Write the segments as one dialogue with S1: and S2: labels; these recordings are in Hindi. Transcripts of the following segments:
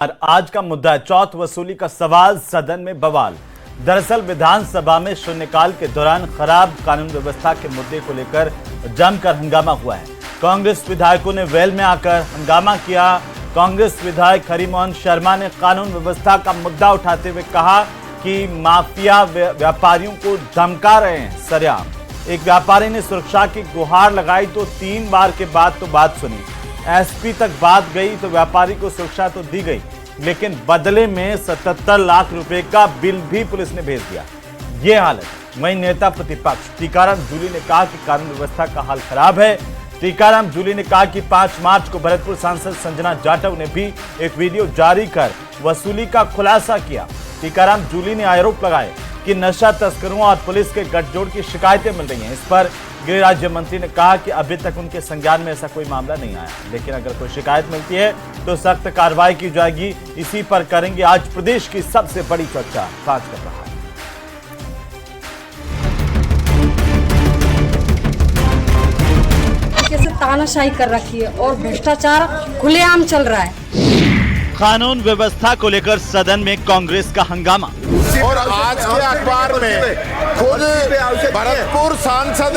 S1: और आज का मुद्दा है चौथ वसूली का सवाल, सदन में बवाल। दरअसल विधानसभा में शून्यकाल के दौरान खराब कानून व्यवस्था के मुद्दे को लेकर जमकर हंगामा हुआ है। कांग्रेस विधायकों ने वेल में आकर हंगामा किया। कांग्रेस विधायक हरिमोहन शर्मा ने कानून व्यवस्था का मुद्दा उठाते हुए कहा कि माफिया व्यापारियों को धमका रहे हैं सरेआम। एक व्यापारी ने सुरक्षा की गुहार लगाई तो 3 बार के बाद तो बात सुनी। एसपी तक बात गई तो व्यापारी को सुरक्षा तो दी गई, लेकिन बदले में 77 लाख रुपए का बिल भी पुलिस ने भेज दिया। ये हालत। वहीं नेता प्रतिपक्ष टीकाराम जूली ने कहा कि कानून व्यवस्था का हाल खराब है। टीकाराम जूली ने कहा कि 5 मार्च को भरतपुर सांसद संजना जाटव ने भी एक वीडियो जारी कर वसूली का खुलासा किया। टीकाराम जूली ने आरोप लगाए कि नशा तस्करों और पुलिस के गठजोड़ की शिकायतें मिल रही हैं। इस पर गृह राज्य मंत्री ने कहा कि अभी तक उनके संज्ञान में ऐसा कोई मामला नहीं आया, लेकिन अगर कोई शिकायत मिलती है तो सख्त कार्रवाई की जाएगी। इसी पर करेंगे आज प्रदेश की सबसे बड़ी चर्चा। खास कर रहा है
S2: कैसे तानाशाही कर रखी है और भ्रष्टाचार खुलेआम चल रहा है।
S1: कानून व्यवस्था को लेकर सदन में कांग्रेस का हंगामा।
S3: और आज के अखबार में खुद भरतपुर सांसद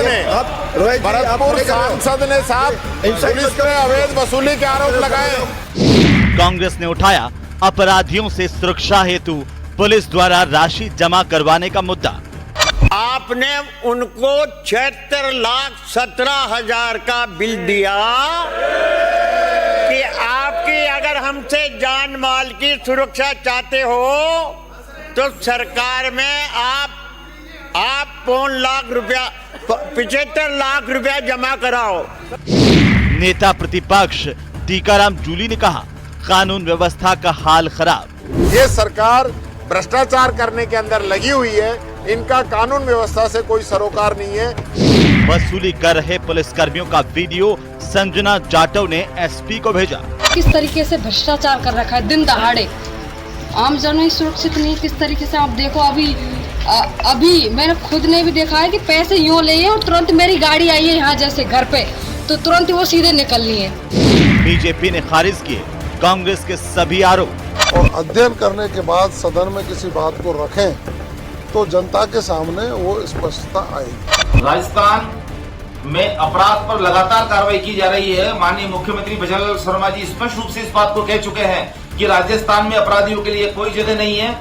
S3: ने साहब पुलिस पे अवैध वसूली के आरोप लगाए।
S1: कांग्रेस ने उठाया अपराधियों से सुरक्षा हेतु पुलिस द्वारा राशि जमा करवाने का मुद्दा।
S4: आपने उनको 76,17,000 का बिल दिया कि आपकी अगर हमसे जान माल की सुरक्षा चाहते हो तो सरकार में आप 75 लाख रुपया जमा कराओ।
S1: नेता प्रतिपक्ष टीकाराम जूली ने कहा कानून व्यवस्था का हाल खराब।
S3: ये सरकार भ्रष्टाचार करने के अंदर लगी हुई है, इनका कानून व्यवस्था से कोई सरोकार नहीं है।
S1: वसूली कर रहे पुलिसकर्मियों का वीडियो संजना जाटव ने एसपी को भेजा।
S2: किस तरीके से भ्रष्टाचार कर रखा है, दिन दहाड़े आम जन सुरक्षित नहीं। किस तरीके से आप देखो, अभी मैंने खुद ने भी देखा है कि पैसे यूँ लिए और तुरंत मेरी गाड़ी आई है यहाँ जैसे घर पे, तो तुरंत वो सीधे निकल लिए।
S1: बीजेपी ने खारिज किए कांग्रेस के सभी आरोप।
S5: और अध्ययन करने के बाद सदन में किसी बात को रखें तो जनता के सामने वो स्पष्टता आएगी।
S6: राजस्थान में अपराध पर लगातार कार्रवाई की जा रही है। माननीय मुख्यमंत्री बजरंग शर्मा जी स्पष्ट रूप से इस बात को कह चुके हैं कि राजस्थान में अपराधियों के लिए कोई जगह नहीं है।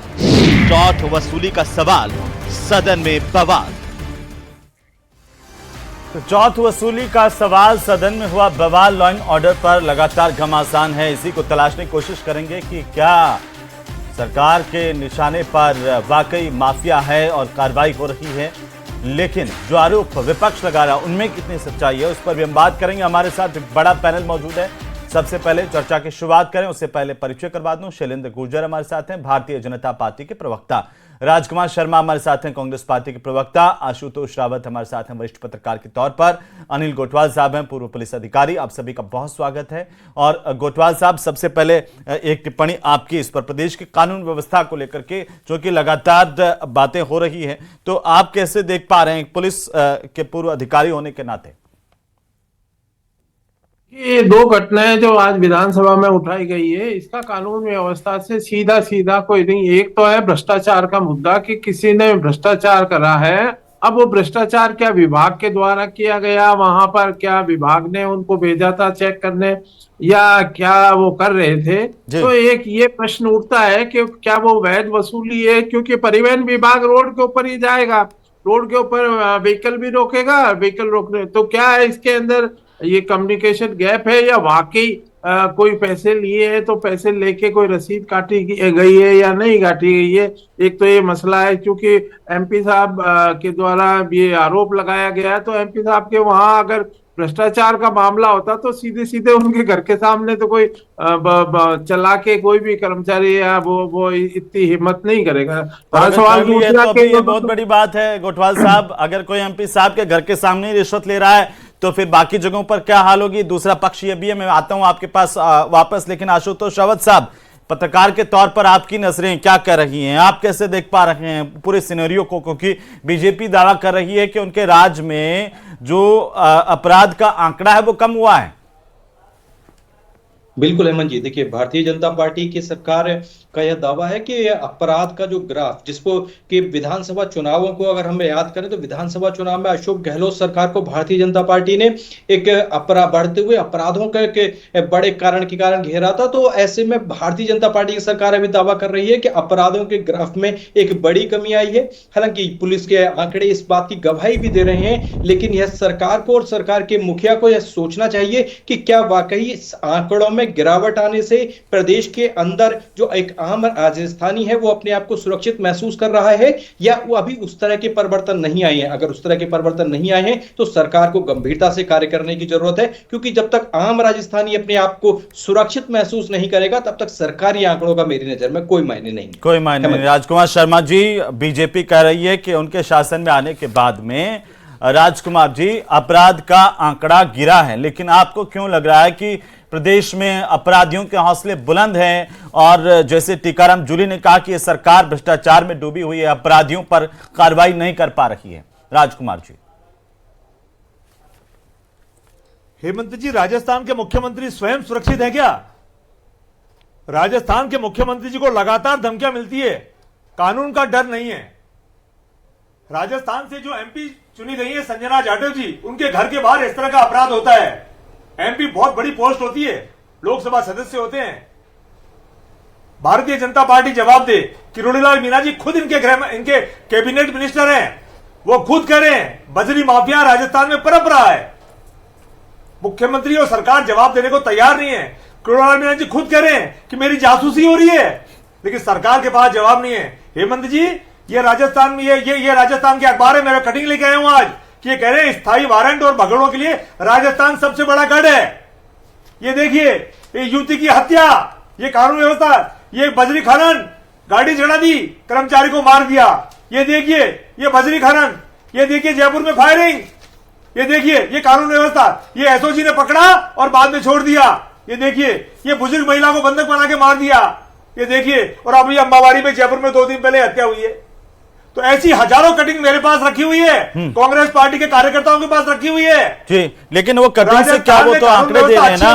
S1: चौथ वसूली का सवाल, सदन में बवाल। तो चौथ वसूली का सवाल, सदन में हुआ बवाल। लॉ एंड ऑर्डर पर लगातार घमासान है। इसी को तलाशने की कोशिश करेंगे कि क्या सरकार के निशाने पर वाकई माफिया है और कार्रवाई हो रही है, लेकिन जो आरोप विपक्ष लगा रहा है उनमें कितनी सच्चाई है, उस पर भी हम बात करेंगे। हमारे साथ एक बड़ा पैनल मौजूद है। सबसे पहले चर्चा की शुरुआत करें, उससे पहले परिचय करवा दूं। शैलेंद्र गुर्जर हमारे साथ हैं, भारतीय जनता पार्टी के प्रवक्ता। राजकुमार शर्मा हमारे साथ हैं, कांग्रेस पार्टी के प्रवक्ता। आशुतोष रावत हमारे साथ हैं, वरिष्ठ पत्रकार के तौर पर। अनिल गोटवाल साहब हैं, पूर्व पुलिस अधिकारी। आप सभी का बहुत स्वागत है। और गोटवाल साहब, सबसे पहले एक टिप्पणी आपकी इस पर, प्रदेश की कानून व्यवस्था को लेकर के, जो कि लगातार बातें हो रही है, तो आप कैसे देख पा रहे हैं पुलिस के पूर्व अधिकारी होने के नाते?
S7: ये 2 घटनाएं जो आज विधानसभा में उठाई गई है, इसका कानून व्यवस्था से सीधा सीधा कोई नहीं। एक तो है भ्रष्टाचार का मुद्दा कि किसी ने भ्रष्टाचार करा है। अब वो भ्रष्टाचार क्या विभाग के द्वारा किया गया, वहां पर क्या विभाग ने उनको भेजा था चेक करने, या क्या वो कर रहे थे? तो एक ये प्रश्न उठता है कि क्या वो वैध वसूली है, क्योंकि परिवहन विभाग रोड के ऊपर ही जाएगा, रोड के ऊपर व्हीकल भी रोकेगा, व्हीकल रोकने तो क्या है इसके अंदर ये कम्युनिकेशन गैप है, या वाकई कोई पैसे लिए हैं तो पैसे लेके कोई रसीद काटी गई है या नहीं काटी गई है। एक तो ये मसला है, क्योंकि एमपी साहब के द्वारा ये आरोप लगाया गया है, तो एमपी साहब के वहां अगर भ्रष्टाचार का मामला होता तो सीधे सीधे उनके घर के सामने तो कोई चला के कोई भी कर्मचारी या वो इतनी हिम्मत नहीं करेगा। सवाल दूसरा
S1: ये बहुत बड़ी बात है गोटवाल साहब, अगर कोई एमपी साहब के घर के सामने रिश्वत ले रहा है तो फिर बाकी जगहों पर क्या हाल होगी? दूसरा पक्ष ये भी है, मैं आता हूं आपके पास वापस, लेकिन आशुतोष रावत साहब, पत्रकार के तौर पर आपकी नजरें क्या कर रही हैं? आप कैसे देख पा रहे हैं पूरे सिनेरियो को? क्योंकि बीजेपी दावा कर रही है कि उनके राज्य में जो अपराध का आंकड़ा है वो कम हुआ है।
S8: बिल्कुल हेमंत जी, देखिए भारतीय जनता पार्टी की सरकार का यह दावा है कि अपराध का जो ग्राफ, जिसको कि विधानसभा चुनावों को अगर हम याद करें तो विधानसभा चुनाव में अशोक गहलोत सरकार को भारतीय जनता पार्टी ने एक बढ़ते हुए अपराधों के बड़े कारण के कारण घेरा था। तो ऐसे में भारतीय जनता पार्टी की सरकार अभी दावा कर रही है कि अपराधों के ग्राफ में एक बड़ी कमी आई है। हालांकि पुलिस के आंकड़े इस बात की गवाही भी दे रहे हैं, लेकिन यह सरकार को और सरकार के मुखिया को यह सोचना चाहिए कि क्या वाकई इस आंकड़ों में गिरावट आने से प्रदेश के अंदर जो एक आम राजस्थानी है वो अपने आप को सुरक्षित महसूस कर रहा है, या वो अभी उस तरह के परिवर्तन नहीं आए हैं। अगर उस तरह के परिवर्तन नहीं आए हैं तो सरकार को गंभीरता से कार्य करने की जरूरत है, क्योंकि जब तक आम राजस्थानी अपने आप को सुरक्षित महसूस नहीं करेगा तब तक सरकारी आंकड़ों का मेरी नजर में कोई मायने नहीं।
S1: कोई मायने नहीं। राजकुमार शर्मा जी, बीजेपी कह रही है कि उनके शासन में आने के बाद में राजकुमार जी अपराध का आंकड़ा गिरा है, लेकिन आपको क्यों लग रहा है कि प्रदेश में अपराधियों के हौसले बुलंद हैं? और जैसे टीकाराम जूली ने कहा कि यह सरकार भ्रष्टाचार में डूबी हुई है, अपराधियों पर कार्रवाई नहीं कर पा रही है। राजकुमार जी।
S9: हेमंत जी, राजस्थान के मुख्यमंत्री स्वयं सुरक्षित है क्या? राजस्थान के मुख्यमंत्री जी को लगातार धमकियां मिलती है, कानून का डर नहीं है। राजस्थान से जो एमपी चुनी गई है संजना जाटव जी, उनके घर के बाहर इस तरह का अपराध होता है। एमपी बहुत बड़ी पोस्ट होती है, लोकसभा सदस्य होते हैं। भारतीय जनता पार्टी जवाब दे। किरोड़ीलाल मीणा जी खुद इनके कैबिनेट मिनिस्टर हैं, वो खुद कह रहे हैं बजरी माफिया राजस्थान में पनप रहा है। मुख्यमंत्री और सरकार जवाब देने को तैयार नहीं है। किरोड़ीलाल मीणा जी खुद कह रहे हैं कि मेरी जासूसी हो रही है, लेकिन सरकार के पास जवाब नहीं है। हेमंत जी, ये राजस्थान में ये राजस्थान के अखबार है, मेरा कटिंग लेके आया हूं आज, कि ये कह रहे हैं स्थायी वारंट और भगड़ों के लिए राजस्थान सबसे बड़ा गढ़ है। ये देखिए, ये युवती की हत्या, ये कानून व्यवस्था, ये बजरी खनन, गाड़ी चढ़ा दी, कर्मचारी को मार दिया। ये देखिए, ये बजरी खनन, ये देखिए जयपुर में फायरिंग, ये देखिए ये कानून व्यवस्था, ये एसओजी ने पकड़ा और बाद में छोड़ दिया। ये देखिए, ये बुजुर्ग महिला को बंधक बना के मार दिया। ये देखिए, और अभी अंबावाड़ी में जयपुर में 2 दिन पहले हत्या हुई है। तो ऐसी हजारों कटिंग मेरे पास रखी हुई है, कांग्रेस पार्टी के कार्यकर्ताओं के पास रखी हुई है
S1: जी। लेकिन वो कटिंग से क्या, वो तो आंकड़े दे रहे हैं ना,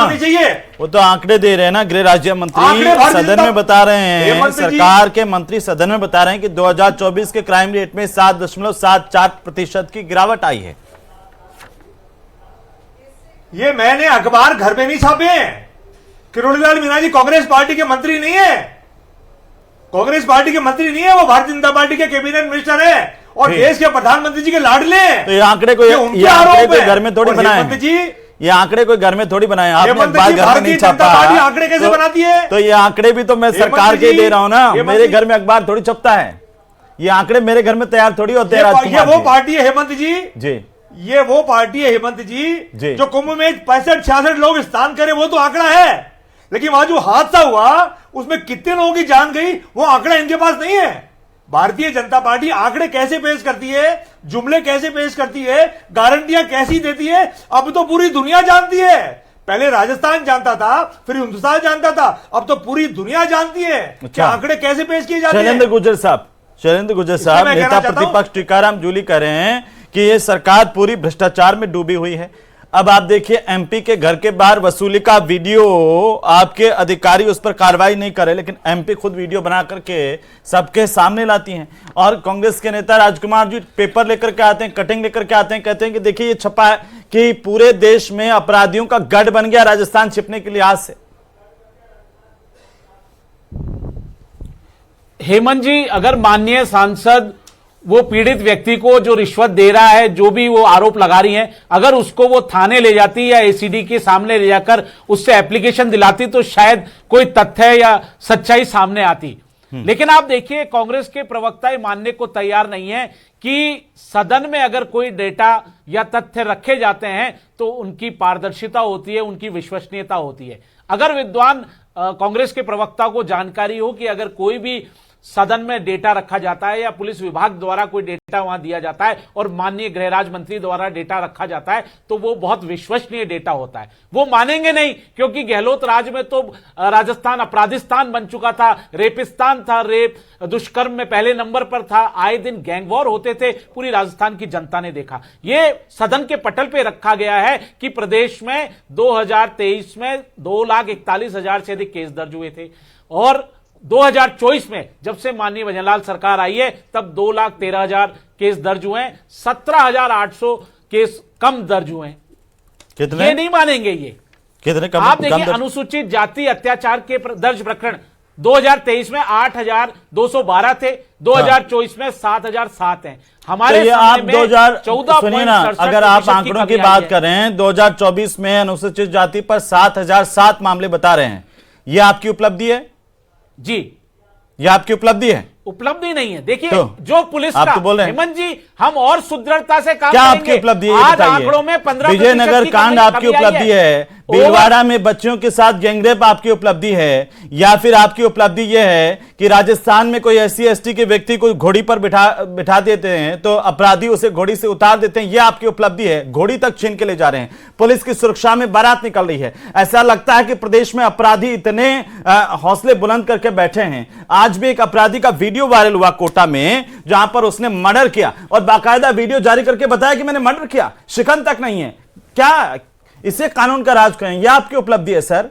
S1: वो तो आंकड़े दे रहे हैं ना। गृह राज्य मंत्री सदन में बता रहे हैं, सरकार के मंत्री सदन में बता रहे हैं कि 2024 के क्राइम रेट में 7.74% की गिरावट आई है।
S9: ये मैंने अखबार घर में नहीं छापे हैं। किरोड़ीलाल मीणा जी कांग्रेस पार्टी के मंत्री नहीं है, कांग्रेस पार्टी के मंत्री नहीं है, वो भारतीय जनता पार्टी के कैबिनेट मिनिस्टर है और देश के प्रधानमंत्री जी के लाडले हैं।
S1: तो ये आंकड़े को घर में थोड़ी बनाए जी, ये आंकड़े कोई घर में थोड़ी बनाए, आपने अखबार घर में नहीं छापा।
S9: आंकड़े कैसे बनाती है?
S1: तो ये आंकड़े भी तो मैं सरकार के दे रहा हूं ना, मेरे घर में अखबार थोड़ी छपता है। ये आंकड़े मेरे घर में तैयार थोड़ी होते हैं।
S9: ये वो पार्टी है हेमंत जी, ये वो पार्टी है हेमंत
S1: जी
S9: जो कुंभ में 65-66 लोग स्नान करे, वो तो आंकड़ा है। लेकिन वहां जो हादसा हुआ उसमें कितने लोगों की जान गई, वो आंकड़ा इनके पास नहीं है। भारतीय जनता पार्टी आंकड़े कैसे पेश करती है, जुमले कैसे पेश करती है, गारंटियां कैसी देती है, अब तो पूरी दुनिया जानती है। पहले राजस्थान जानता था, फिर हिंदुस्तान जानता था, अब तो पूरी दुनिया जानती है कि आंकड़े कैसे पेश किए जाते हैं।
S1: शैलेंद्र गुर्जर साहब नेता प्रतिपक्ष टीकाराम जूली कह रहे हैं कि ये सरकार पूरी भ्रष्टाचार में डूबी हुई है। अब आप देखिए, एमपी के घर के बाहर वसूली का वीडियो, आपके अधिकारी उस पर कार्रवाई नहीं करे, लेकिन एमपी खुद वीडियो बना करके सबके सामने लाती हैं। और कांग्रेस के नेता राजकुमार जी पेपर लेकर के आते हैं, कटिंग लेकर के आते हैं, कहते हैं कि देखिए ये छपा है कि पूरे देश में अपराधियों का गढ़ बन गया राजस्थान छिपने के लिहाज से।
S10: हेमंत जी, अगर माननीय सांसद वो पीड़ित व्यक्ति को जो रिश्वत दे रहा है, जो भी वो आरोप लगा रही हैं, अगर उसको वो थाने ले जाती या एसीडी के सामने ले जाकर उससे एप्लीकेशन दिलाती तो शायद कोई तथ्य या सच्चाई सामने आती। लेकिन आप देखिए, कांग्रेस के प्रवक्ता ये मानने को तैयार नहीं है कि सदन में अगर कोई डेटा या तथ्य रखे जाते हैं तो उनकी पारदर्शिता होती है, उनकी विश्वसनीयता होती है। अगर विद्वान कांग्रेस के प्रवक्ता को जानकारी हो कि अगर कोई भी सदन में डेटा रखा जाता है या पुलिस विभाग द्वारा कोई डेटा वहां दिया जाता है और माननीय गृह राज्य मंत्री द्वारा डेटा रखा जाता है तो वो बहुत विश्वसनीय डेटा होता है। वो मानेंगे नहीं, क्योंकि गहलोत राज में तो राजस्थान अपराधिस्तान बन चुका था, रेपिस्तान था, रेप दुष्कर्म में पहले नंबर पर था, आए दिन गैंग वॉर होते थे, पूरी राजस्थान की जनता ने देखा। ये सदन के पटल पे रखा गया है कि प्रदेश में 2023 में 2,41,000 से अधिक केस दर्ज हुए थे और 2024 में जब से माननीय भजनलाल सरकार आई है तब 2,13,000 केस दर्ज हुए हैं, 17,800 केस कम दर्ज हुए हैं।
S1: कितने?
S10: ये नहीं मानेंगे ये
S1: कितने कम?
S10: आप देखिए, अनुसूचित जाति अत्याचार के दर्ज प्रकरण 2023 में 8,212 थे, 2024 में 7,007 हैं। हमारे
S1: तो ये आप
S10: 2014
S1: सुनिए ना, अगर आप आंकड़ों की बात करें 2024 में अनुसूचित जाति पर 7,007 मामले बता रहे हैं, ये आपकी उपलब्धि है
S10: जी?
S1: ये आपकी उपलब्धि है?
S10: उपलब्धि नहीं है। देखिए
S1: तो,
S10: जो पुलिस
S1: आप
S10: का
S1: तो बोल रहे हैं
S10: हेमंत जी, हम और सुदृढ़ता से काम
S1: क्या
S10: करेंगे।
S1: आपकी उपलब्धि है?
S10: आज आंकड़ों में 15%
S1: विजयनगर
S10: की
S1: कांड
S10: कमी
S1: आपकी
S10: आई
S1: उपलब्धि है, भीलवाड़ा में बच्चियों के साथ गैंगरेप आपकी उपलब्धि है, या फिर आपकी उपलब्धि यह है कि राजस्थान में कोई SC/ST के व्यक्ति को घोड़ी पर बिठा देते हैं तो अपराधी उसे घोड़ी से उतार देते हैं, यह आपकी उपलब्धि है। घोड़ी तक छीन के ले जा रहे हैं, पुलिस की सुरक्षा में बारात निकल रही है। ऐसा लगता है कि प्रदेश में अपराधी इतने हौसले बुलंद करके बैठे हैं। आज भी एक अपराधी का वीडियो वायरल हुआ कोटा में, जहां पर उसने मर्डर किया और बाकायदा वीडियो जारी करके बताया कि मैंने मर्डर किया, शिकन तक नहीं है। क्या इसे कानून का राज कहें? यह आपकी उपलब्धि है सर?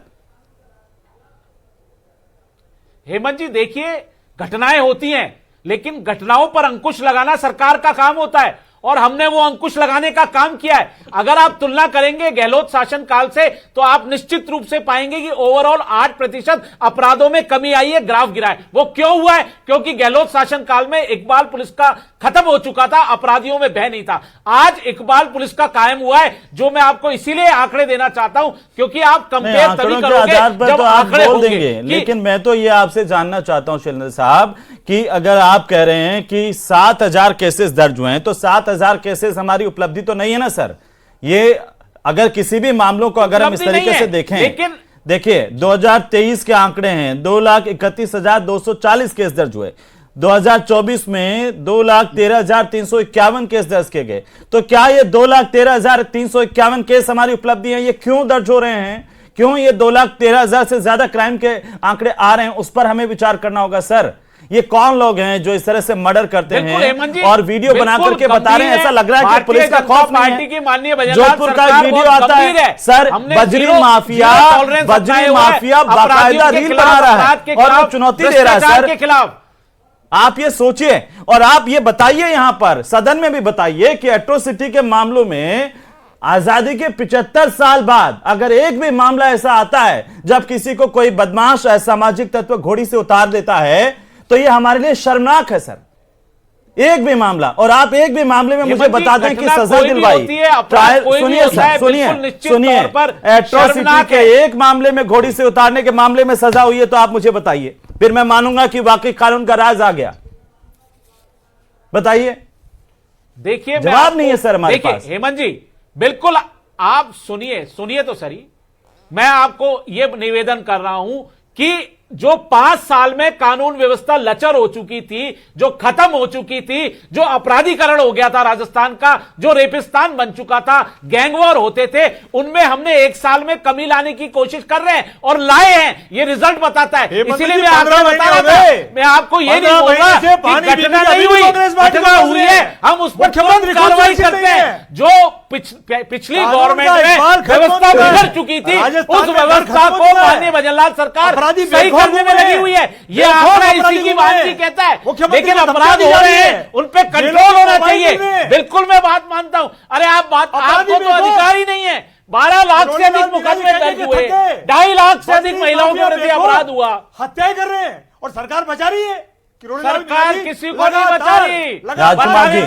S10: हेमंत जी देखिए, घटनाएं होती हैं, लेकिन घटनाओं पर अंकुश लगाना सरकार का काम होता है और हमने वो अंकुश लगाने का काम किया है। अगर आप तुलना करेंगे गहलोत शासन काल से तो आप निश्चित रूप से पाएंगे कि ओवरऑल 8% अपराधों में कमी आई है, ग्राफ गिरा है। वो क्यों हुआ है? क्योंकि गहलोत शासन काल में इकबाल पुलिस का खत्म हो चुका था, अपराधियों में भय नहीं था। आज इकबाल पुलिस का कायम हुआ है, जो मैं आपको इसीलिए आंकड़े देना चाहता हूं क्योंकि आप कंपेयर तभी करोगे जब आंकड़े
S1: बोल देंगे। लेकिन मैं तो ये आपसे जानना चाहता हूं शैलेंद्र साहब कि अगर आप कह रहे हैं कि 7,000 केसेस दर्ज हुए हैं तो 7,000 केसेस हमारी उपलब्धि तो नहीं है ना सर? ये अगर किसी भी मामलों को अगर हम इस तरीके से देखें, लेकिन देखिए 2023 के आंकड़े हैं 2,31,240 केस दर्ज हुए, 2024 में 2,13,351 केस दर्ज किए गए। तो क्या ये 2,13,351 केस हमारी उपलब्धि है? ये क्यों दर्ज हो रहे हैं? क्यों ये 2,13,000 से ज्यादा क्राइम के आंकड़े आ रहे हैं? उस पर हमें विचार करना होगा सर। ये कौन लोग हैं जो इस तरह से मर्डर करते हैं और वीडियो बना करके बता रहे हैं? ऐसा लग रहा है कि पुलिस का खौफ नहीं है। जोधपुर का वीडियो आता है सर, बजरी माफिया बाकायदा रील बना रहा है और वो चुनौती दे रहा है सर के खिलाफ। आप ये सोचिए और आप ये बताइए, यहां पर सदन में भी बताइए कि एट्रोसिटी के मामलों में आजादी के 75 साल बाद अगर एक भी मामला ऐसा आता है जब किसी को कोई बदमाश असामाजिक तत्व घोड़ी से उतार देता है तो ये हमारे लिए शर्मनाक है सर। एक भी मामला, और आप एक भी मामले में मुझे बता दें कि सजा दिलवाई। सुनिए सर, सुनिए, एट्रोसिटी के एक मामले में घोड़ी से उतारने के मामले में सजा हुई है तो आप मुझे बताइए, फिर मैं मानूंगा कि वाकई कानून का राज आ गया। बताइए।
S10: देखिए
S1: जवाब नहीं है सर हमारे पास।
S10: हेमंत जी बिल्कुल आप सुनिए तो सही, मैं आपको यह निवेदन कर रहा हूं कि जो 5 साल में कानून व्यवस्था लचर हो चुकी थी, जो खत्म हो चुकी थी, जो अपराधीकरण हो गया था राजस्थान का, जो रेपिस्तान बन चुका था, गैंगवॉर होते थे, उनमें हमने 1 साल में कमी लाने की कोशिश कर रहे हैं और लाए हैं। ये रिजल्ट बताता है। इसीलिए मैं आगे बता रहा था, मैं आपको ये नहीं बोल रहा कि घटना नहीं हुई, घटना हुई है, हम उस पर तुरंत कार्रवाई करते हैं। जो पिछली गवर्नमेंट में व्यवस्था बिगड़ चुकी थी, उस व्यवस्था को माननीय भजनलाल सरकार सही करने में लगी हुई है। ये आंकड़ा इसी की बात नहीं कहता है, लेकिन अपराध हो रहे हैं, उन पे कंट्रोल होना चाहिए। बिल्कुल मैं बात मानता हूं। अरे आपको तो अधिकार ही नहीं है। 12 लाख से अधिक मुकदमे दर्ज हुए, 2.5 लाख से अधिक महिलाओं के प्रति अपराध हुआ,
S9: हत्याएं कर रहे हैं और सरकार बचा रही है।
S10: सरकार किसी को नहीं बचा रही।
S1: राजकुमार जी,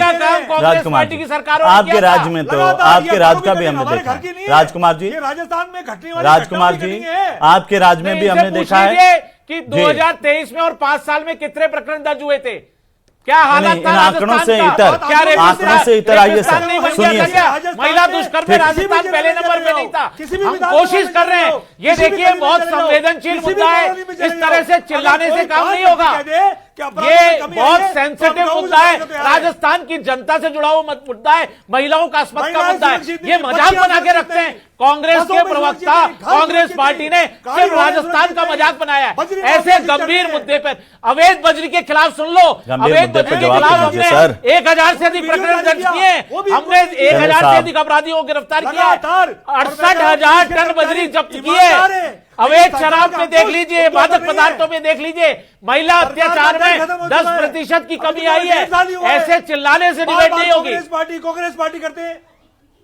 S1: राजकुमार जी, आपके राज्य में तो आपके राज्य का भी हमने देखा। राजकुमार जी,
S9: राजस्थान में घटने वाली
S1: राजकुमार जी, आपके राज्य में भी हमने देखा है
S10: कि 2023 में और 5 साल में कितने प्रकरण दर्ज हुए थे। क्या हालत था
S1: आंकड़ों से इतर आइए सर। सुनिए,
S10: महिला दुष्कर्म में राजस्थान पहले नंबर पे नहीं था। हम कोशिश कर रहे हैं। ये देखिए बहुत संवेदनशील मुद्दा है, इस तरह से चिल्लाने से काम नहीं होगा।
S9: कि अपराध
S10: ये
S9: में कमी आई
S10: बहुत
S9: है, तो हम
S10: सेंसिटिव
S9: गाँव
S10: मुद्दा है,
S9: से तैयार हैं।
S10: राजस्थान की जनता से जुड़ा हुआ मुद्दा है, महिलाओं का अस्पताल का
S9: महिलाएं
S10: मुद्दा है,
S9: सुरक्षित
S10: ये
S9: नहीं,
S10: मजाक
S9: बच्चियां
S10: बना के
S9: सुरक्षित
S10: रखते हैं।
S9: नहीं,
S10: कांग्रेस
S9: बसों
S10: के
S9: में
S10: प्रवक्ता
S9: सुरक्षित नहीं,
S10: कांग्रेस
S9: सुरक्षित
S10: पार्टी ने
S9: नहीं, गाड़ी
S10: सिर्फ
S9: घोड़े
S10: राजस्थान
S9: सुरक्षित
S10: का
S9: नहीं,
S10: मजाक बनाया है।
S9: बजरी
S10: ऐसे
S9: माफिया से
S10: गंभीर
S9: चढ़ते
S10: मुद्दे पर अवैध बजरी के खिलाफ सुन लो,
S1: गंभीर
S10: अवैध
S1: मुद्दे पे
S10: बजरी के
S1: जवाब
S10: खिलाफ
S1: दीजिए,
S10: हमने
S1: सर।
S10: 1000 से अधिक प्रकरण दर्ज किए, हमने 1000 से अधिक अपराधियों को गिरफ्तार किया,
S9: लगातार
S10: 68,000 टन बजरी जब्त की है। अवैध शराब में देख लीजिए, मादक पदार्थों में देख लीजिए, महिला अत्याचार में 10% की कमी आई है। ऐसे चिल्लाने से डिबेट नहीं होगी।
S9: कांग्रेस पार्टी करते हैं।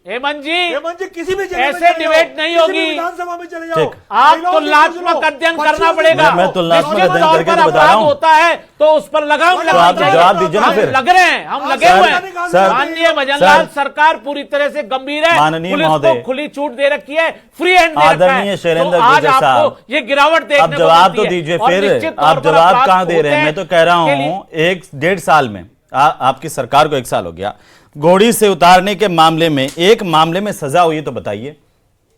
S10: हेमंत जी,
S9: हेमंत जी किसी भी जगह
S10: ऐसे
S9: में चले जाओ,
S10: डिबेट नहीं
S9: किसी भी
S10: होगी।
S9: विधानसभा में चले जाओ,
S1: ठीक।
S10: आप
S9: महिलाओं की
S10: तुलनात्मक
S9: सुनो,
S10: अध्ययन
S9: बच्चों
S10: करना
S9: से
S10: पड़ेगा।
S1: मैं तुलनात्मक
S10: निश्चित
S1: अध्ययन
S10: तौर
S1: करके
S10: पर
S1: तो बता रहा
S10: अपराध
S1: हूं।
S10: होता है तो उस पर लगाम
S1: तो
S10: लगानी
S1: आप
S10: चाहिए।
S1: जवाब दीजिए ना
S10: हम
S1: फिर।
S10: लग रहे हैं, हम लगे
S1: सर,
S10: हुए हैं।
S1: सर,
S10: माननीय भजनलाल
S1: सर,
S10: सरकार पूरी तरह से गंभीर है,
S1: माननीय
S10: पुलिस
S1: महोदय,
S10: को खुली छूट दे रखी है, फ्री हैंड दे रखा
S1: आदरणीय
S10: है।
S1: शैलेंद्र
S10: तो आज
S1: गुर्जर साहब,
S10: आपको ये गिरावट देखने
S1: आप
S10: को
S1: जवाब
S10: मिलती
S1: तो
S10: है।
S1: दीजिए
S10: और
S1: फिर।
S10: निश्चित तौर
S1: आप
S10: पर
S1: जवाब
S10: अपराध
S1: कहां दे रहे हैं?
S10: होते
S1: मैं तो कह रहा
S10: के लिए-
S1: हूं 1-1.5 साल में आपकी सरकार को 1 साल हो गया, घोड़ी से उतारने के मामले में एक मामले में सजा हुई तो बताइए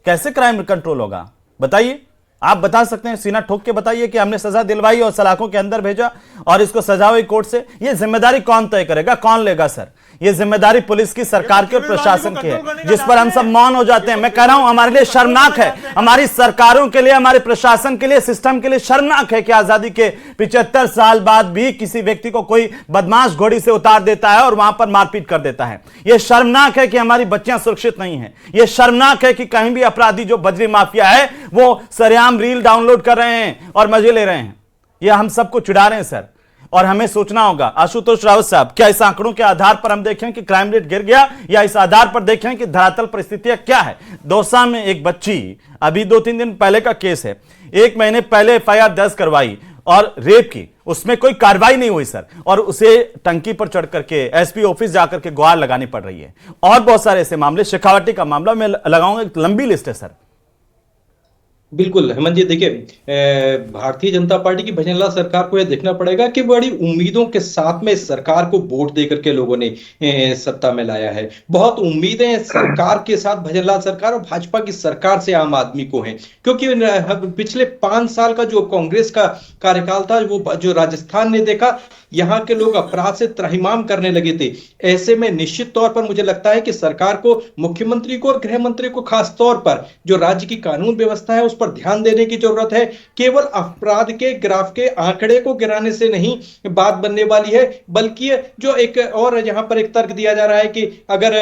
S1: कैसे क्राइम कंट्रोल होगा? बताइए, आप बता सकते हैं, सीना ठोक के बताइए कि हमने सजा दिलवाई और सलाखों के अंदर भेजा और इसको सजा हुई कोर्ट से। ये जिम्मेदारी कौन तय करेगा, कौन लेगा सर? ये जिम्मेदारी पुलिस की, सरकार के, प्रशासन की है, जिस पर हम सब मौन हो जाते हैं। मैं कह रहा हूं हमारे लिए शर्मनाक है, हमारी सरकारों के लिए, हमारे प्रशासन के लिए, सिस्टम के लिए शर्मनाक है कि आजादी के 75 साल बाद भी किसी व्यक्ति को कोई बदमाश घोड़ी से उतार देता है और वहां पर मारपीट कर देता है। यह शर्मनाक है कि हमारी बच्चियां सुरक्षित नहीं है। यह शर्मनाक है कि कहीं भी अपराधी जो बजरी माफिया है वो सरेआम रील डाउनलोड कर रहे हैं और मजे ले रहे हैं। यह हम सबको चिढ़ा रहे हैं सर, और हमें सोचना होगा। आशुतोष रावत साहब, क्या इस आंकड़ों के आधार पर हम देखें कि क्राइम रेट गिर गया, या इस आधार पर देखें कि धरातल परिस्थितियां क्या है? दौसा में एक बच्ची, अभी 2-3 दिन पहले का केस है, 1 महीने पहले FIR दर्ज करवाई और रेप की, उसमें कोई कार्रवाई नहीं हुई सर, और उसे टंकी पर चढ़ करके SP ऑफिस जाकर के गुहार लगानी पड़ रही है। और बहुत सारे ऐसे मामले, शेखावटी का मामला मैं लगाऊंगा, एक लंबी लिस्ट है सर।
S8: बिल्कुल हेमंत जी, देखिए भारतीय जनता पार्टी की भजनलाल सरकार को यह देखना पड़ेगा कि बड़ी उम्मीदों के साथ में इस सरकार को वोट देकर के लोगों ने सत्ता में लाया है। बहुत उम्मीदें सरकार के साथ, भजनलाल सरकार और भाजपा की सरकार से आम आदमी को हैं, क्योंकि पिछले 5 साल का जो कांग्रेस का कार्यकाल था, वो जो राजस्थान ने देखा, यहाँ के लोग अपराध से त्रहिमाम करने लगे थे। ऐसे में निश्चित तौर पर मुझे लगता है कि सरकार को, मुख्यमंत्री को और गृह मंत्री को खास तौर पर जो राज्य की कानून व्यवस्था है उस पर ध्यान देने की जरूरत है। केवल अपराध के ग्राफ के आंकड़े को गिराने से नहीं बात बनने वाली है, बल्कि जो एक और यहां पर एक तर्क दिया जा रहा है कि अगर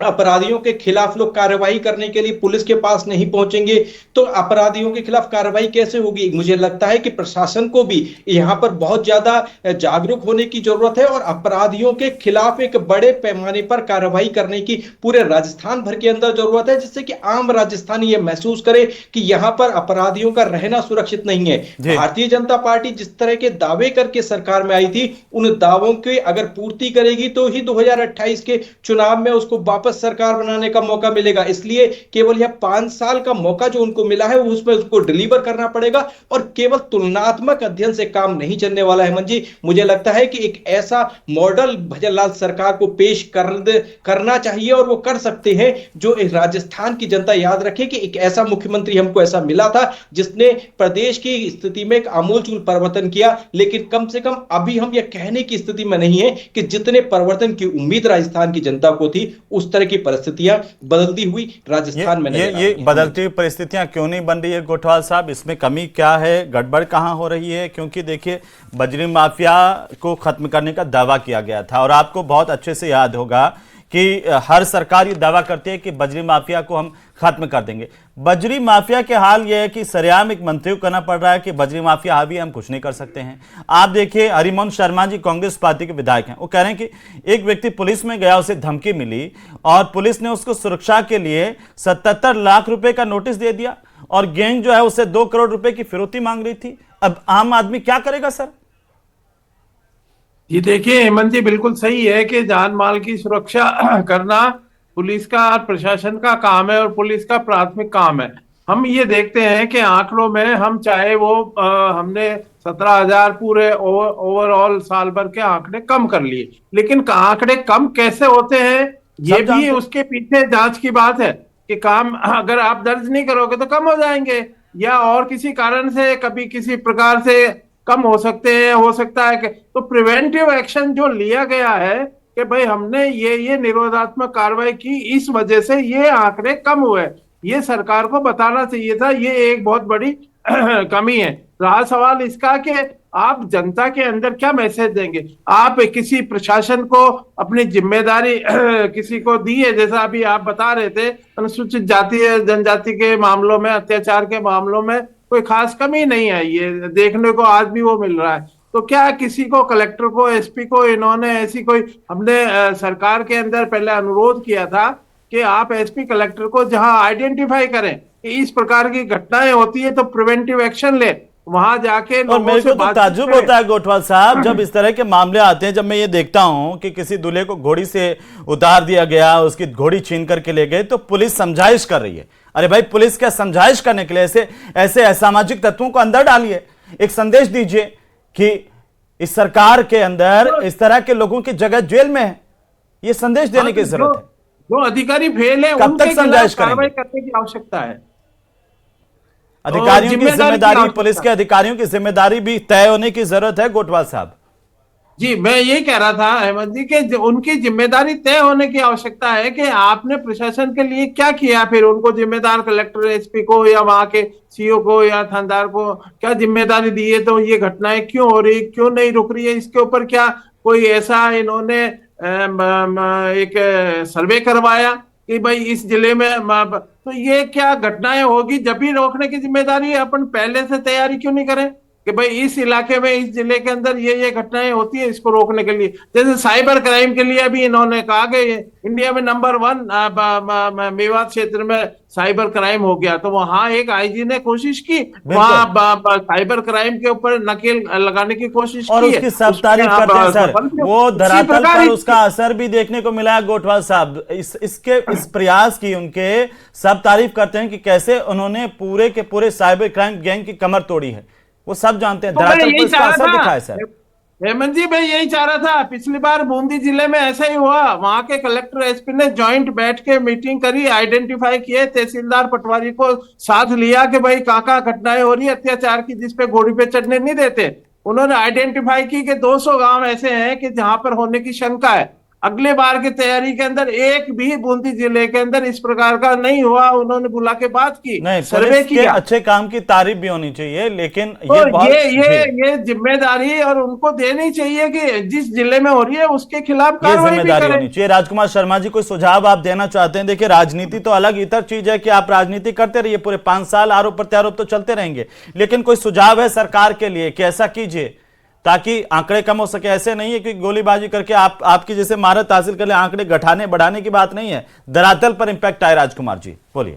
S8: अपराधियों के खिलाफ लोग कार्रवाई करने के लिए पुलिस के पास नहीं पहुंचेंगे तो अपराधियों के खिलाफ कार्रवाई कैसे होगी? मुझे लगता है कि प्रशासन को भी यहां पर बहुत ज्यादा जागरूक होने की जरूरत है और अपराधियों के खिलाफ एक बड़े पैमाने पर कार्रवाई करने की पूरे राजस्थान भर के अंदर जरूरत है, जिससे कि आम राजस्थानी यह महसूस करे कि यहां पर अपराधियों का रहना सुरक्षित नहीं है। भारतीय जनता पार्टी जिस तरह के दावे करके सरकार में आई थी, उन दावों की अगर पूर्ति करेगी तो ही 2028 के चुनाव में उसको वापस सरकार बनाने का मौका मिलेगा। इसलिए केवल यह 5 साल का मौका जो उनको मिला है उसमें उसको डिलीवर करना पड़ेगा, और केवल तुलनात्मक अध्ययन से काम नहीं चलने वाला है। हेमंत जी, मुझे लगता है कि एक ऐसा मॉडल भजनलाल सरकार को पेश करना चाहिए, और वो कर सकते हैं, जो राजस्थान की जनता याद रखे कि एक ऐसा मुख्यमंत्री हमको ऐसा मिला था जिसने प्रदेश की स्थिति में एक आमूलचूल परिवर्तन किया। लेकिन कम से कम अभी हम यह कहने की स्थिति में नहीं है कि जितने परिवर्तन की उम्मीद राजस्थान की जनता को थी उस तरह की परिस्थितियां बदलती हुई राजस्थान में
S1: ये बदलती हुई परिस्थितियां क्यों नहीं बन रही है गोठवाल साहब? इसमें कमी क्या है, गड़बड़ कहां हो रही है? क्योंकि देखिए, बजरी माफिया को खत्म करने का दावा किया गया था, और आपको बहुत अच्छे से याद होगा कि हर सरकार ये दावा करती है कि बजरी माफिया को हम खत्म कर देंगे। बजरी माफिया के हाल यह है कि सरेआम एक मंत्री को कहना पड़ रहा है कि बजरी माफिया हावी, हम कुछ नहीं कर सकते हैं। आप देखिए, हरिमोहन शर्मा जी कांग्रेस पार्टी के विधायक हैं, वो कह रहे हैं कि एक व्यक्ति पुलिस में गया, उसे धमकी मिली और पुलिस ने उसको सुरक्षा के लिए 77 लाख रुपए का नोटिस दे दिया, और गैंग जो है उसे 2 करोड़ रुपए की फिरौती मांग रही थी। अब आम आदमी क्या करेगा सर?
S7: ये देखिए हेमंत जी, बिल्कुल सही है कि जान माल की सुरक्षा करना पुलिस का और प्रशासन का काम है, और पुलिस का प्राथमिक काम है। हम ये देखते हैं कि आंकड़ों में हम चाहे वो हमने 17,000 पूरे ओवरऑल साल भर के आंकड़े कम कर लिए, लेकिन आंकड़े कम कैसे होते हैं ये भी उसके पीछे जांच की बात है कि काम अगर आप दर्ज नहीं करोगे तो कम हो जाएंगे, या और किसी कारण से कभी किसी प्रकार से कम हो सकते हैं, हो सकता है कि तो प्रिवेंटिव एक्शन जो लिया गया है कि भाई हमने ये निरोधात्मक कार्रवाई की, इस वजह से ये आंकड़े कम हुए, ये सरकार को बताना चाहिए था। ये एक बहुत बड़ी कमी है। रहा सवाल इसका कि आप जनता के अंदर क्या मैसेज देंगे। आप किसी प्रशासन को अपनी जिम्मेदारी किसी को दी है, जैसा अभी आप बता रहे थे, अनुसूचित जाति जनजाति के मामलों में, अत्याचार के मामलों में कोई खास कमी नहीं आई है, देखने को आज भी वो मिल रहा है। तो क्या किसी को, कलेक्टर को, एसपी को, इन्होंने ऐसी कोई, हमने सरकार के अंदर पहले अनुरोध किया था कि आप एसपी कलेक्टर को जहां आइडेंटिफाई करें कि इस प्रकार की घटनाएं होती है तो प्रिवेंटिव एक्शन ले, वहां जाके
S1: और मेरे को तो ताज्जुब होता है गोठवाल साहब, जब इस तरह के मामले आते हैं, जब मैं ये देखता हूं कि किसी दूल्हे को घोड़ी से उतार दिया गया, उसकी घोड़ी छीन करके ले गए, तो पुलिस समझाइश कर रही है। अरे भाई, पुलिस क्या समझाइश करने के लिए ऐसे असामाजिक तत्वों को अंदर डालिए, एक संदेश दीजिए कि इस सरकार के अंदर इस तरह के लोगों की जगह जेल में है। ये संदेश देने की जरूरत है।
S7: जो अधिकारी फेल है
S1: कब तक समझाइश
S7: कार्रवाई करने की आवश्यकता है।
S1: अधिकारियों की जिम्मेदारी, पुलिस के अधिकारियों की जिम्मेदारी भी तय होने की जरूरत है गोठवाल साहब।
S7: जी, मैं ये कह रहा था अहमद जी कि उनकी जिम्मेदारी तय होने की आवश्यकता है कि आपने प्रशासन के लिए क्या किया। फिर उनको जिम्मेदार कलेक्टर, एसपी को या वहां के सीओ को या थानेदार को क्या जिम्मेदारी दी है, तो ये घटनाएं क्यों हो रही, क्यों नहीं रुक रही है, इसके ऊपर क्या कोई ऐसा इन्होंने एक सर्वे करवाया कि भाई इस जिले में, तो ये क्या घटनाएं होगी जब भी रोकने की जिम्मेदारी है, अपन पहले से तैयारी क्यों नहीं करें कि भाई इस इलाके में, इस जिले के अंदर ये घटनाएं होती है, इसको रोकने के लिए। जैसे साइबर क्राइम के लिए अभी इन्होंने कहा कि इंडिया में नंबर 1 मेवात क्षेत्र में साइबर क्राइम हो गया, तो वहां एक आईजी ने कोशिश की, वहां साइबर क्राइम के ऊपर नकेल लगाने की कोशिश
S1: और
S7: की,
S1: उसकी सब तारीफ करते हैं सर, वो धरातल पर उसका असर भी देखने को मिला है गोठवाल साहब। इस प्रयास की उनके सब तारीफ करते हैं कि कैसे उन्होंने पूरे के पूरे साइबर क्राइम गैंग की कमर तोड़ी है, वो सब जानते हैं। धरातल पर इसका असर दिखा है सर।
S7: हेमंत जी, मैं यही चाह रहा था। पिछली बार बूंदी जिले में ऐसा ही हुआ, वहां के कलेक्टर, एसपी ने जॉइंट बैठ के मीटिंग करी, आइडेंटिफाई किए, तहसीलदार पटवारी को साथ लिया कि भाई कहाँ घटनाएं हो रही है अत्याचार की, जिसपे घोड़ी पे चढ़ने नहीं देते। उन्होंने आइडेंटिफाई की कि 200 गांव ऐसे हैं कि जहां पर होने की शंका है। अगले बार की तैयारी के अंदर एक भी बूंदी जिले के अंदर इस प्रकार का नहीं हुआ। उन्होंने बुला के बात की, सर्वे किया।
S1: अच्छे काम की तारीफ भी होनी चाहिए, लेकिन
S7: तो ये जिम्मेदारी और उनको देनी चाहिए कि जिस जिले में हो रही है उसके खिलाफ कार्रवाई भी करें।
S1: होनी चाहिए। राजकुमार शर्मा जी, कोई सुझाव आप देना चाहते हैं? देखिए, राजनीति तो अलग इतर चीज है कि आप राजनीति करते रहिए, पूरे 5 साल आरोप प्रत्यारोप तो चलते रहेंगे, लेकिन कोई सुझाव है सरकार के लिए कि ऐसा कीजिए ताकि आंकड़े कम हो सके? ऐसे नहीं है कि गोलीबाजी करके आपकी जैसे महारत हासिल कर ले, आंकड़े घटाने बढ़ाने की बात नहीं है, धरातल पर इंपैक्ट आए। राजकुमार जी बोलिए।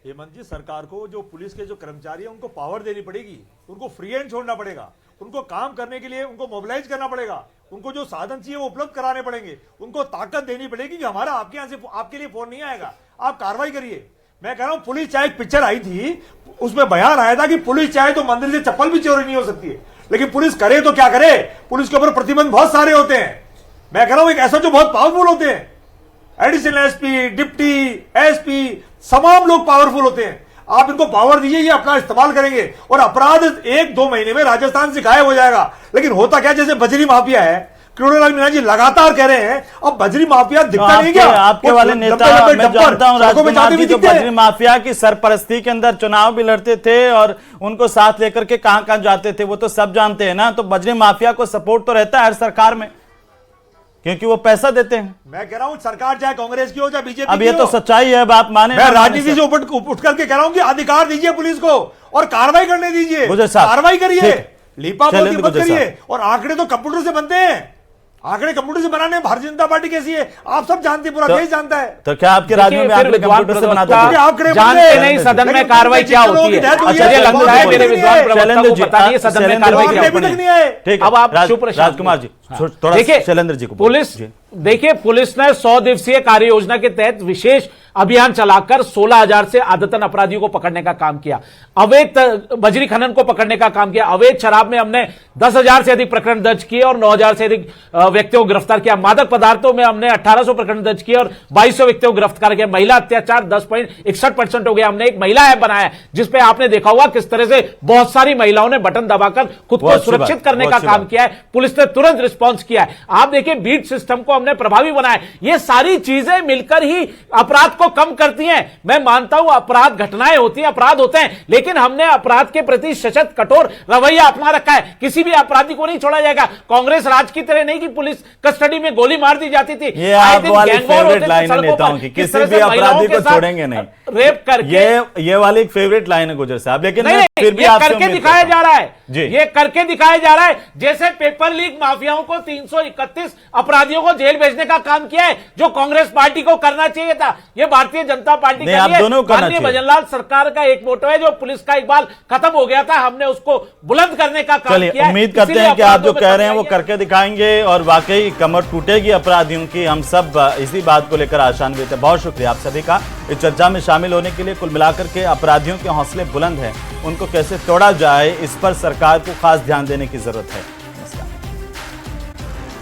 S9: हेमंत जी, सरकार को जो पुलिस के जो कर्मचारी हैं उनको पावर देनी पड़ेगी, उनको फ्री हैंड छोड़ना पड़ेगा, उनको काम करने के लिए उनको मोबिलाइज करना पड़ेगा, उनको जो साधन चाहिए वो उपलब्ध कराने पड़ेंगे, उनको ताकत देनी पड़ेगी कि हमारा आपके यहाँ से आपके लिए फोन नहीं आएगा, आप कार्रवाई करिए। मैं कह रहा हूं, पुलिस चाहे, एक पिक्चर आई थी उसमें बयान आया था कि पुलिस चाहे तो मंदिर से चप्पल भी चोरी नहीं हो सकती है, लेकिन पुलिस करे तो क्या करे, पुलिस के ऊपर प्रतिबंध बहुत सारे होते हैं। मैं कह रहा हूं, एक ऐसा जो बहुत पावरफुल होते हैं, एडिशनल एसपी, डिप्टी एसपी, तमाम लोग पावरफुल होते हैं। आप इनको पावर दीजिए, ये अपना इस्तेमाल करेंगे और अपराध 1-2 महीने में राजस्थान से गायब हो जाएगा। लेकिन होता क्या, जैसे बजरी माफिया है, किरोड़ीलाल मीणा जी लगातार कह रहे हैं, अब बजरी माफिया दिखता नहीं क्या?
S1: आपके वाले नेता मैं जानता हूं, राजकुमार जी, जो बजरी माफिया की सरपरस्ती के अंदर चुनाव भी लड़ते थे और उनको साथ लेकर के कहां जाते थे, वो तो सब जानते हैं ना। तो बजरी माफिया को सपोर्ट तो रहता है हर सरकार में, क्योंकि वो पैसा देते हैं।
S9: मैं कह रहा हूं, सरकार चाहे कांग्रेस की हो चाहे बीजेपी की हो,
S1: अब ये तो सच्चाई है, अब आप माने।
S9: मैं राजनीति से उठ करके कह रहा हूं कि अधिकार दीजिए पुलिस को और कार्रवाई करने दीजिए, कार्रवाई करिए, लीपापोती मत करिए। और आंकड़े तो कंप्यूटर से बनते हैं, आंकड़े कंप्यूटर से बनाने में भारतीय जनता पार्टी कैसी है आप सब जानते हैं, पूरा देश जानता है।
S1: तो क्या आपके राज्य में आंकड़े कंप्यूटर से बनाते हैं?
S9: आंकड़े
S10: जानते नहीं सदन में कार्रवाई क्या होती है। मुझे लगता है मेरे विद्वान प्रवक्ता को पता नहीं है सदन में कार्रवाई क्या होती है।
S1: ठीक,
S10: अब आप चुप रहिए।
S1: राजकुमार जी थोड़ा शैलेंद्र जी को
S10: पुलिस, देखिए, पुलिस ने 100 दिवसीय कार्य योजना के तहत विशेष अभियान चलाकर 16,000 से आदतन अपराधियों को पकड़ने का काम किया। अवैध बजरी खनन को पकड़ने का काम किया, अवैध शराब में हमने 10,000 से अधिक प्रकरण दर्ज किए और 9,000 से अधिक व्यक्तियों को गिरफ्तार किया, मादक पदार्थों में हमने 1,800 प्रकरण दर्ज किए और 2,200 व्यक्तियों को गिरफ्तार किया, महिला अत्याचार 10.61% हो गया, हमने एक महिला ऐप बनाया जिसपे आपने देखा होगा किस तरह से बहुत सारी महिलाओं ने बटन दबाकर खुद को सुरक्षित करने का काम किया है, पुलिस ने तुरंत रिस्पॉन्स किया है। आप देखिए बीट सिस्टम को हमने प्रभावी बनाया। ये सारी चीजें मिलकर ही अपराध को कम करती हैं। मैं मानता हूं अपराध घटनाएं होती हैं, अपराध होते हैं, लेकिन हमने अपराध के प्रति सशक्त कठोर रवैया अपना रखा है। किसी भी अपराधी को नहीं छोड़ा जाएगा। कांग्रेस राज की तरह नहीं कि पुलिस कस्टडी में गोली मार दी जाती थी।
S1: ये आप वाली फेवरेट लाइन है नेताओं की, किसी भी अपराधी को छोड़ेंगे नहीं,
S10: रेप करके।
S1: ये वाली एक फेवरेट लाइन है गुजर साहब, लेकिन
S10: नहीं,
S1: फिर भी
S10: ये
S1: आपसे
S10: करके
S1: उम्मीद
S10: दिखाया
S1: करता
S10: जा रहा है
S1: जी।
S10: ये करके दिखाया जा रहा है। जैसे पेपर लीक माफियाओं को 331 अपराधियों को जेल भेजने का काम किया है, जो कांग्रेस पार्टी को करना चाहिए था, ये भारतीय जनता पार्टी
S1: नहीं, आप दोनों को करना चाहिए।
S10: भजनलाल सरकार का एक मोटो है, जो पुलिस का इकबाल खत्म हो गया था, हमने उसको बुलंद करने का काम किया है।
S1: उम्मीद करते हैं कि आप जो कह रहे हैं वो करके दिखाएंगे और वाकई कमर टूटेगी अपराधियों की। हम सब इसी बात को लेकर आशान्वित है। बहुत शुक्रिया आप सभी का इस चर्चा में शामिल होने के लिए। कुल मिलाकर के अपराधियों के हौसले बुलंद हैं, उनको कैसे तोड़ा जाए इस पर सरकार को खास ध्यान देने की जरूरत है।